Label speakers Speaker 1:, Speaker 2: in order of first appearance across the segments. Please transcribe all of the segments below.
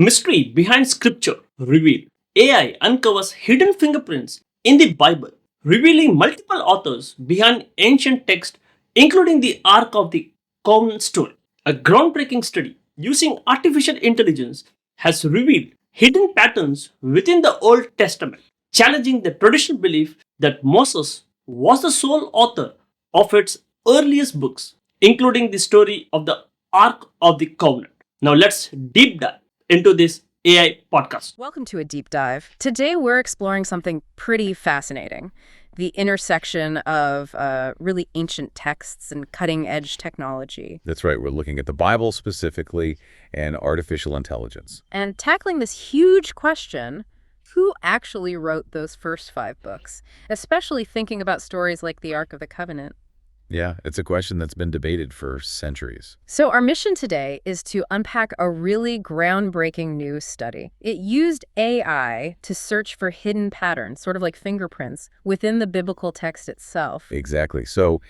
Speaker 1: Mystery behind scripture revealed. AI uncovers hidden fingerprints in the Bible, revealing multiple authors behind ancient texts, including the Ark of the Covenant story. A groundbreaking study using artificial intelligence has revealed hidden patterns within the Old Testament, challenging the traditional belief that Moses was the sole author of its earliest books, including the story of the Ark of the Covenant. Now let's deep dive into this AI podcast.
Speaker 2: Welcome to a deep dive. Today we're exploring something pretty fascinating, the intersection of really ancient texts and cutting-edge technology.
Speaker 3: That's right. We're looking at the Bible specifically and artificial intelligence.
Speaker 2: And tackling this huge question, who actually wrote those first 5 books? Especially thinking about stories like the Ark of the Covenant.
Speaker 3: Yeah, it's a question that's been debated for centuries.
Speaker 2: So our mission today is to unpack a really groundbreaking new study. It used AI to search for hidden patterns, sort of like fingerprints, within the biblical text itself.
Speaker 3: Exactly. So,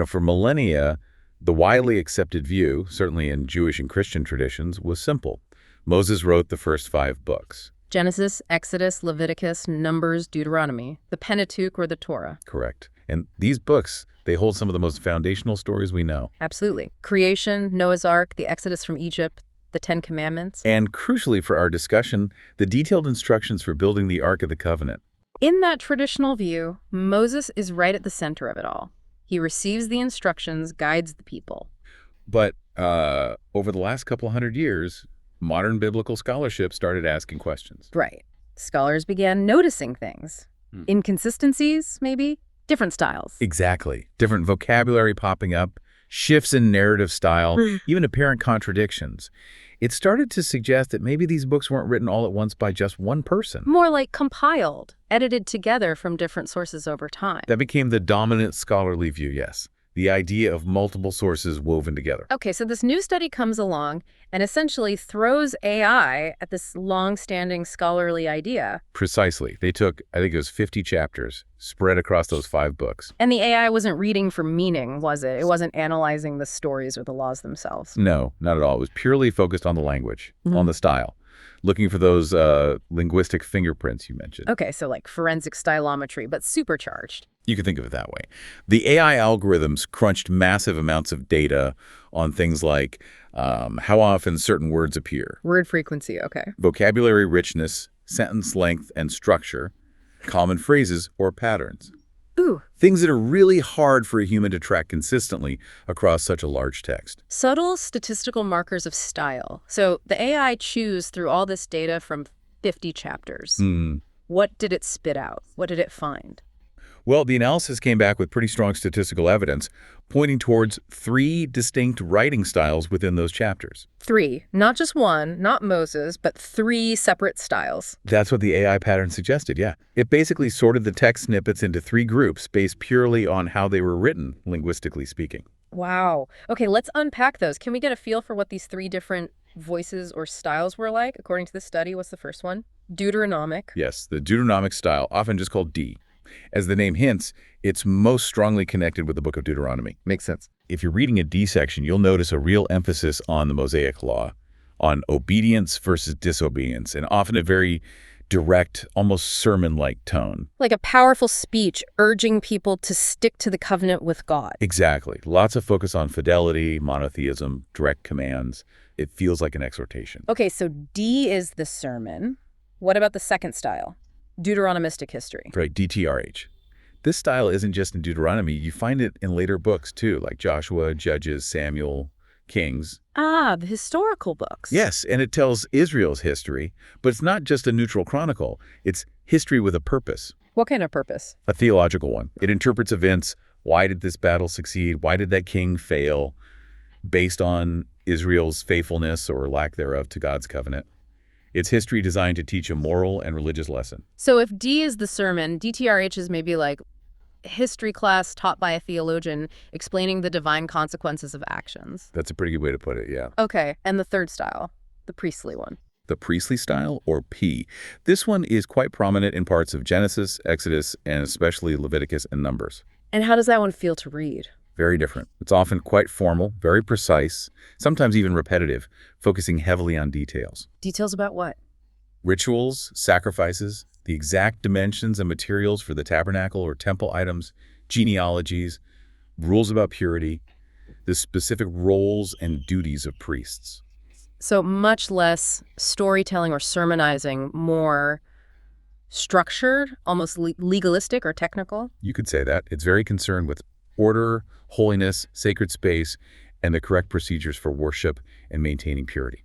Speaker 3: for millennia, the widely accepted view, certainly in Jewish and Christian traditions, was simple. Moses wrote the first 5 books.
Speaker 2: Genesis, Exodus, Leviticus, Numbers, Deuteronomy, the Pentateuch or the Torah.
Speaker 3: Correct. And these books, they hold some of the most foundational stories we know.
Speaker 2: Absolutely. Creation, Noah's Ark, the Exodus from Egypt, the 10 Commandments.
Speaker 3: And crucially for our discussion, the detailed instructions for building the Ark of the Covenant.
Speaker 2: In that traditional view, Moses is right at the center of it all. He receives the instructions, guides the people.
Speaker 3: But over the last couple hundred years, modern biblical scholarship started asking questions.
Speaker 2: Right. Scholars began noticing things. Inconsistencies, maybe? Different styles.
Speaker 3: Exactly. Different vocabulary popping up, shifts in narrative style, even apparent contradictions. It started to suggest that maybe these books weren't written all at once by just one person.
Speaker 2: More like compiled, edited together from different sources over time.
Speaker 3: That became the dominant scholarly view, yes. The idea of multiple sources woven together.
Speaker 2: Okay, so this new study comes along and essentially throws AI at this long-standing scholarly idea.
Speaker 3: Precisely. They took, I think it was 50 chapters, spread across those 5 books.
Speaker 2: And the AI wasn't reading for meaning, was it? It wasn't analyzing the stories or the laws themselves.
Speaker 3: No, not at all. It was purely focused on the language, on the style, looking for those linguistic fingerprints you mentioned.
Speaker 2: Okay, so like forensic stylometry, but supercharged.
Speaker 3: You could think of it that way. The AI algorithms crunched massive amounts of data on things like how often certain words appear,
Speaker 2: Word frequency, okay.
Speaker 3: vocabulary richness, sentence length and structure, common phrases or patterns.
Speaker 2: Ooh.
Speaker 3: Things that are really hard for a human to track consistently across such a large text.
Speaker 2: Subtle statistical markers of style. So the AI chews through all this data from 50 chapters. What did it spit out? What did it find?
Speaker 3: Well, the analysis came back with pretty strong statistical evidence, pointing towards 3 distinct writing styles within those chapters.
Speaker 2: 3, not just one, not Moses, but 3 separate styles.
Speaker 3: That's what the AI pattern suggested, yeah. It basically sorted the text snippets into 3 groups based purely on how they were written, linguistically speaking.
Speaker 2: Wow. Okay, let's unpack those. Can we get a feel for what these 3 different voices or styles were like? According to this study, what's the first one? Deuteronomic.
Speaker 3: Yes, the Deuteronomic style, often just called D. As the name hints, it's most strongly connected with the book of Deuteronomy. Makes sense. If you're reading a D section, you'll notice a real emphasis on the Mosaic law, on obedience versus disobedience, and often a very direct, almost sermon-like tone.
Speaker 2: Like a powerful speech urging people to stick to the covenant with God.
Speaker 3: Exactly. Lots of focus on fidelity, monotheism, direct commands. It feels like an exhortation.
Speaker 2: Okay, so D is the sermon. What about the second style? Deuteronomistic history.
Speaker 3: Right, DTRH. This style isn't just in Deuteronomy. You find it in later books, too, like Joshua, Judges, Samuel, Kings.
Speaker 2: Ah, the historical books.
Speaker 3: Yes, and it tells Israel's history, but it's not just a neutral chronicle. It's history with a purpose.
Speaker 2: What kind of purpose?
Speaker 3: A theological one. It interprets events. Why did this battle succeed? Why did that king fail? Based on Israel's faithfulness or lack thereof to God's covenant. It's history designed to teach a moral and religious lesson.
Speaker 2: So if D is the sermon, DTRH is maybe like history class taught by a theologian explaining the divine consequences of actions.
Speaker 3: That's a pretty good way to put it, yeah.
Speaker 2: Okay, and the third style, the priestly one.
Speaker 3: The priestly style, or P. This one is quite prominent in parts of Genesis, Exodus, and especially Leviticus and Numbers.
Speaker 2: And how does that one feel to read?
Speaker 3: Very different. It's often quite formal, very precise, sometimes even repetitive, focusing heavily on details.
Speaker 2: Details about what?
Speaker 3: Rituals, sacrifices, the exact dimensions and materials for the tabernacle or temple items, genealogies, rules about purity, the specific roles and duties of priests.
Speaker 2: So much less storytelling or sermonizing, more structured, almost legalistic or technical.
Speaker 3: You could say that. It's very concerned with order, holiness, sacred space, and the correct procedures for worship and maintaining purity.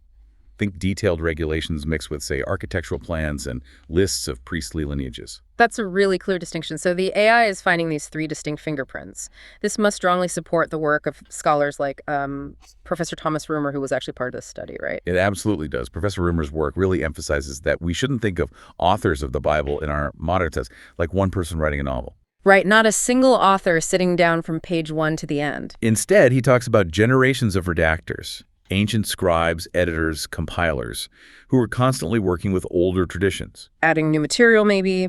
Speaker 3: Think detailed regulations mixed with, say, architectural plans and lists of priestly lineages.
Speaker 2: That's a really clear distinction. So the AI is finding these three distinct fingerprints. This must strongly support the work of scholars like Professor Thomas Roomer, who was actually part of this study, right?
Speaker 3: It absolutely does. Professor Roomer's work really emphasizes that we shouldn't think of authors of the Bible in our modern sense like one person writing a novel.
Speaker 2: Right, not a single author sitting down from page 1 to the end.
Speaker 3: Instead, he talks about generations of redactors, ancient scribes, editors, compilers, who were constantly working with older traditions.
Speaker 2: Adding new material, maybe,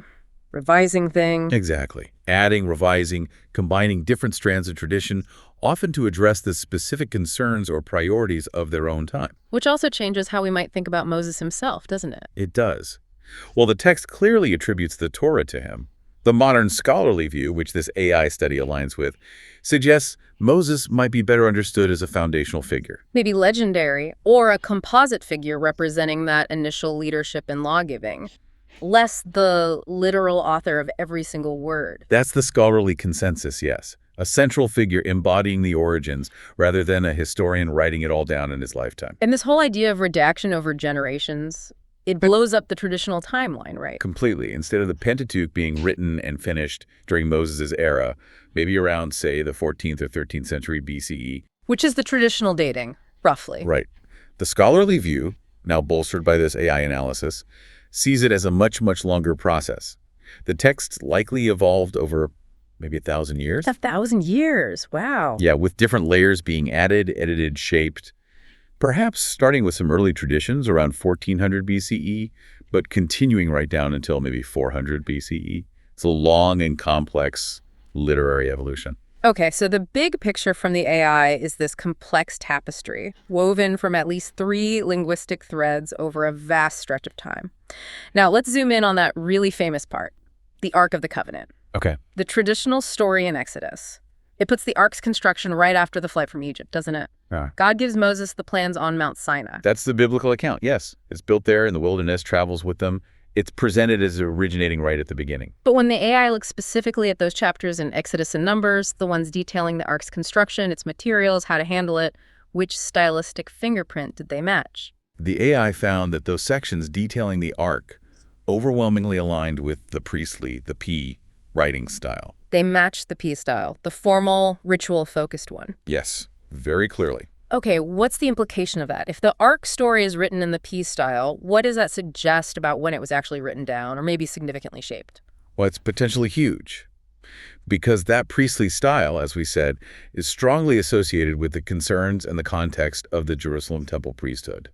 Speaker 2: revising things.
Speaker 3: Exactly. Adding, revising, combining different strands of tradition, often to address the specific concerns or priorities of their own time.
Speaker 2: Which also changes how we might think about Moses himself, doesn't it?
Speaker 3: It does. Well, the text clearly attributes the Torah to him. The modern scholarly view, which this AI study aligns with, suggests Moses might be better understood as a foundational figure.
Speaker 2: Maybe legendary, or a composite figure representing that initial leadership in law-giving. Less the literal author of every single word.
Speaker 3: That's the scholarly consensus, yes. A central figure embodying the origins rather than a historian writing it all down in his lifetime.
Speaker 2: And this whole idea of redaction over generations, it blows up the traditional timeline, right?
Speaker 3: Completely. Instead of the Pentateuch being written and finished during Moses' era, maybe around, say, the 14th or 13th century BCE.
Speaker 2: Which is the traditional dating, roughly.
Speaker 3: Right. The scholarly view, now bolstered by this AI analysis, sees it as a much, much longer process. The text likely evolved over maybe 1,000 years.
Speaker 2: 1,000 years, wow.
Speaker 3: Yeah, with different layers being added, edited, shaped. Perhaps starting with some early traditions around 1400 BCE, but continuing right down until maybe 400 BCE. It's a long and complex literary evolution.
Speaker 2: Okay, so the big picture from the AI is this complex tapestry, woven from at least 3 linguistic threads over a vast stretch of time. Now, let's zoom in on that really famous part, the Ark of the Covenant.
Speaker 3: Okay.
Speaker 2: The traditional story in Exodus. It puts the Ark's construction right after the flight from Egypt, doesn't it?
Speaker 3: Yeah.
Speaker 2: God gives Moses the plans on Mount Sinai.
Speaker 3: That's the biblical account, yes. It's built there in the wilderness, travels with them. It's presented as originating right at the beginning.
Speaker 2: But when the AI looks specifically at those chapters in Exodus and Numbers, the ones detailing the Ark's construction, its materials, how to handle it, which stylistic fingerprint did they match?
Speaker 3: The AI found that those sections detailing the Ark overwhelmingly aligned with the priestly, the P, writing style.
Speaker 2: They matched the P style, the formal, ritual-focused one.
Speaker 3: Yes, very clearly.
Speaker 2: Okay, what's the implication of that? If the Ark story is written in the P style, what does that suggest about when it was actually written down, or maybe significantly shaped?
Speaker 3: Well, it's potentially huge, because that priestly style, as we said, is strongly associated with the concerns and the context of the Jerusalem temple priesthood,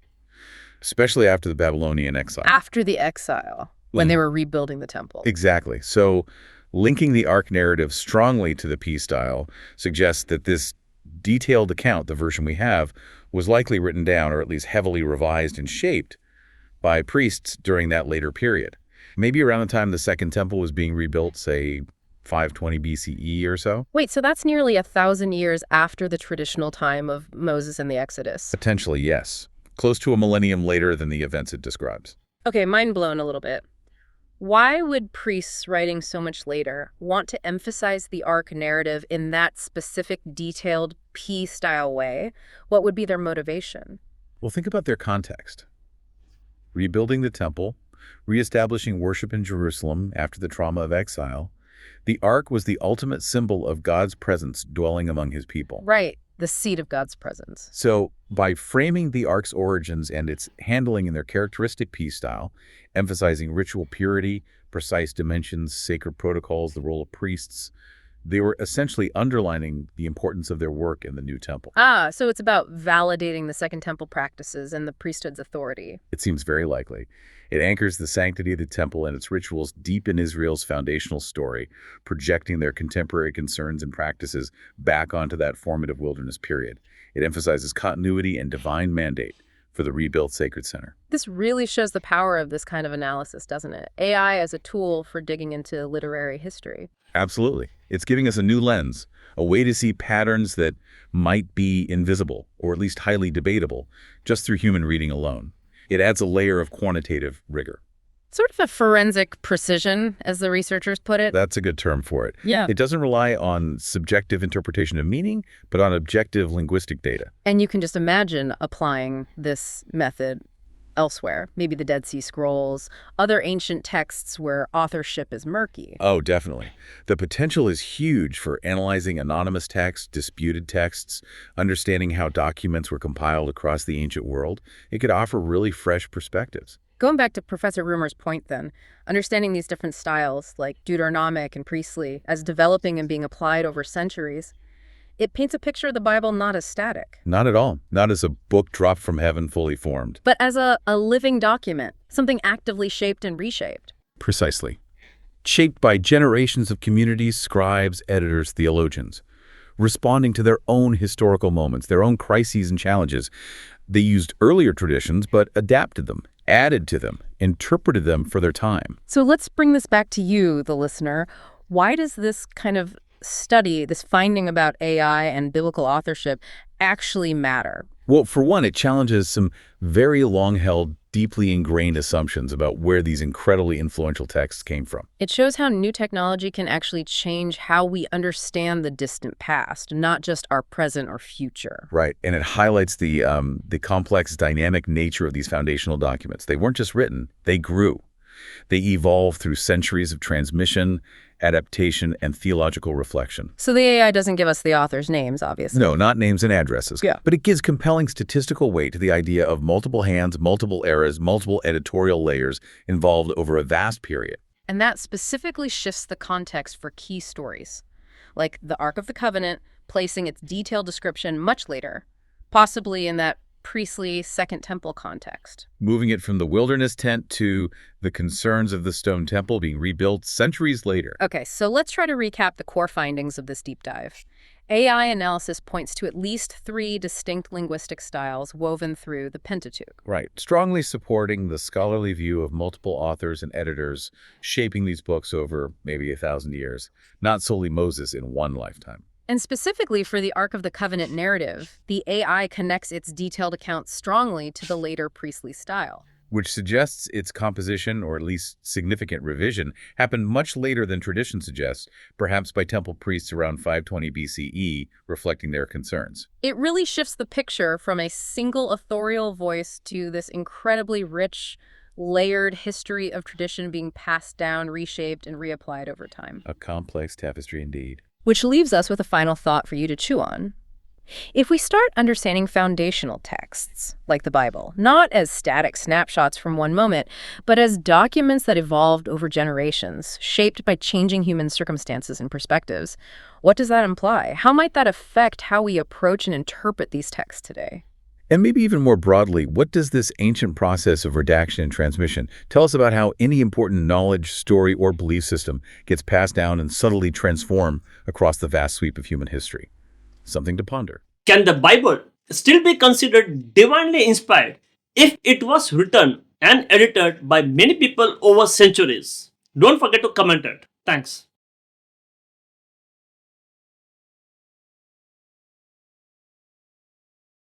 Speaker 3: especially after the Babylonian exile.
Speaker 2: After the exile, when they were rebuilding the temple.
Speaker 3: Exactly. So linking the Ark narrative strongly to the P style suggests that this detailed account, the version we have, was likely written down or at least heavily revised and shaped by priests during that later period. Maybe around the time the Second Temple was being rebuilt, say 520 BCE or so.
Speaker 2: Wait, so that's nearly 1,000 years after the traditional time of Moses and the Exodus.
Speaker 3: Potentially, yes. Close to a millennium later than the events it describes.
Speaker 2: Okay, mind blown a little bit. Why would priests writing so much later want to emphasize the Ark narrative in that specific, detailed P-style way? What would be their motivation?
Speaker 3: Well, think about their context. Rebuilding the temple, reestablishing worship in Jerusalem after the trauma of exile. The Ark was the ultimate symbol of God's presence dwelling among his people.
Speaker 2: Right, the seat of God's presence.
Speaker 3: So by framing the Ark's origins and its handling in their characteristic P style, emphasizing ritual purity, precise dimensions, sacred protocols, the role of priests, They were essentially underlining the importance of their work in the new temple.
Speaker 2: So it's about validating the Second Temple practices and the priesthood's authority.
Speaker 3: It seems very likely. It anchors the sanctity of the temple and its rituals deep in Israel's foundational story, projecting their contemporary concerns and practices back onto that formative wilderness period. It emphasizes continuity and divine mandate for the rebuilt Sacred Center.
Speaker 2: This really shows the power of this kind of analysis, doesn't it? AI as a tool for digging into literary history.
Speaker 3: Absolutely. It's giving us a new lens, a way to see patterns that might be invisible, or at least highly debatable, just through human reading alone. It adds a layer of quantitative rigor.
Speaker 2: Sort of a forensic precision, as the researchers put it.
Speaker 3: That's a good term for it.
Speaker 2: Yeah.
Speaker 3: It doesn't rely on subjective interpretation of meaning, but on objective linguistic data.
Speaker 2: And you can just imagine applying this method elsewhere, maybe the Dead Sea Scrolls, other ancient texts where authorship is murky.
Speaker 3: Oh, definitely. The potential is huge for analyzing anonymous texts, disputed texts, understanding how documents were compiled across the ancient world. It could offer really fresh perspectives.
Speaker 2: Going back to Professor Rumer's point then, understanding these different styles, like Deuteronomic and priestly, as developing and being applied over centuries, it paints a picture of the Bible not as static,
Speaker 3: Not at all. Not as a book dropped from heaven fully formed.
Speaker 2: but as a living document, something actively shaped and reshaped.
Speaker 3: Precisely. Shaped by generations of communities, scribes, editors, theologians, responding to their own historical moments, their own crises and challenges. They used earlier traditions, but adapted them, added to them, interpreted them for their time.
Speaker 2: So let's bring this back to you, the listener. Why does this kind of study, this finding about AI and biblical authorship, actually matter?
Speaker 3: Well, for one, it challenges some very long-held, deeply ingrained assumptions about where these incredibly influential texts came from.
Speaker 2: It shows how new technology can actually change how we understand the distant past, not just our present or future.
Speaker 3: Right, and it highlights the complex, dynamic nature of these foundational documents. They weren't just written, they grew. They evolved through centuries of transmission, adaptation, and theological reflection.
Speaker 2: So the AI doesn't give us the authors' names, obviously.
Speaker 3: No, not names and addresses.
Speaker 2: Yeah.
Speaker 3: But it gives compelling statistical weight to the idea of multiple hands, multiple eras, multiple editorial layers involved over a vast period.
Speaker 2: And that specifically shifts the context for key stories, like the Ark of the Covenant, placing its detailed description much later, possibly in that priestly Second Temple context.
Speaker 3: Moving it from the wilderness tent to the concerns of the stone temple being rebuilt centuries later.
Speaker 2: Okay, so let's try to recap the core findings of this deep dive. AI analysis points to at least 3 distinct linguistic styles woven through the Pentateuch.
Speaker 3: Right, strongly supporting the scholarly view of multiple authors and editors shaping these books over maybe 1,000 years, not solely Moses in one lifetime.
Speaker 2: And specifically for the Ark of the Covenant narrative, the AI connects its detailed accounts strongly to the later priestly style.
Speaker 3: Which suggests its composition, or at least significant revision, happened much later than tradition suggests, perhaps by temple priests around 520 BCE, reflecting their concerns.
Speaker 2: It really shifts the picture from a single authorial voice to this incredibly rich, layered history of tradition being passed down, reshaped, and reapplied over time.
Speaker 3: A complex tapestry indeed.
Speaker 2: Which leaves us with a final thought for you to chew on. If we start understanding foundational texts, like the Bible, not as static snapshots from one moment, but as documents that evolved over generations, shaped by changing human circumstances and perspectives, what does that imply? How might that affect how we approach and interpret these texts today?
Speaker 3: And maybe even more broadly, what does this ancient process of redaction and transmission tell us about how any important knowledge, story, or belief system gets passed down and subtly transformed across the vast sweep of human history? Something to ponder.
Speaker 1: Can the Bible still be considered divinely inspired if it was written and edited by many people over centuries? Don't forget to comment it. Thanks.